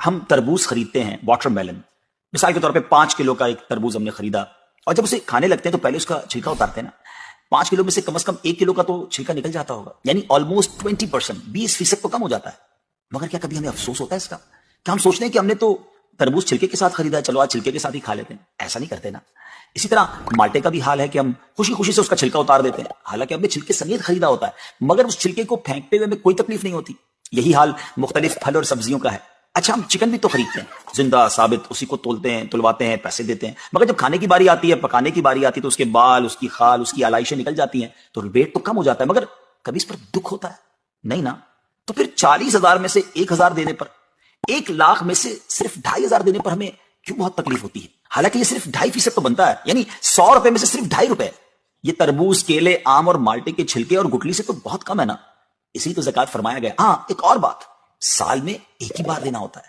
ہم تربوز خریدتے ہیں، واٹر میلن، مثال کے طور پہ 5 کلو کا ایک تربوز ہم نے خریدا، اور جب اسے کھانے لگتے ہیں تو پہلے اس کا چھلکا اتارتے ہیں نا. 5 کلو میں سے کم از کم 1 کلو کا تو چھلکا نکل جاتا ہوگا، یعنی آلموسٹ 20%، 20% تو کم ہو جاتا ہے. مگر کیا کبھی ہمیں افسوس ہوتا ہے اس کا؟ کیا ہم سوچتے ہیں کہ ہم نے تو تربوز چھلکے کے ساتھ خریدا ہے، چلو آج چھلکے کے ساتھ ہی کھا لیتے ہیں؟ ایسا نہیں کرتے نا. اسی طرح مالٹے کا بھی حال ہے کہ ہم خوشی خوشی سے اس کا چھلکا اتار دیتے ہیں، حالانکہ ہم نے چھلکے سمیت خریدا ہوتا ہے، مگر اس چھلکے کو پھینکتے ہوئے ہمیں کوئی تکلیف نہیں ہوتی. یہی حال مختلف پھل اور سبزیوں کا ہے. اچھا، ہم چکن بھی تو خریدتے ہیں، زندہ ثابت، اسی کو تولتے ہیں، تلواتے ہیں، پیسے دیتے ہیں، مگر جب کھانے کی باری آتی ہے، پکانے کی باری آتی ہے، تو اس کے بال، اس کی خال، اس کی آلائشیں نکل جاتی ہیں، تو ویٹ تو کم ہو جاتا ہے، مگر کبھی اس پر دکھ ہوتا ہے نہیں نا. تو پھر 40,000 میں سے 1,000 دینے پر، 1,00,000 میں سے صرف 2,500 دینے پر ہمیں کیوں بہت تکلیف ہوتی ہے؟ حالانکہ یہ صرف 2.5% تو بنتا ہے، یعنی 100 روپے میں سے صرف 2.5 روپے. یہ تربوز، کیلے، آم اور مالٹے کے چھلکے اور گٹلی سے تو بہت کم ہے نا. اسی تو زکوٰۃ فرمایا گیا. ہاں، ایک اور بات، سال میں ایک ہی بار دینا ہوتا ہے.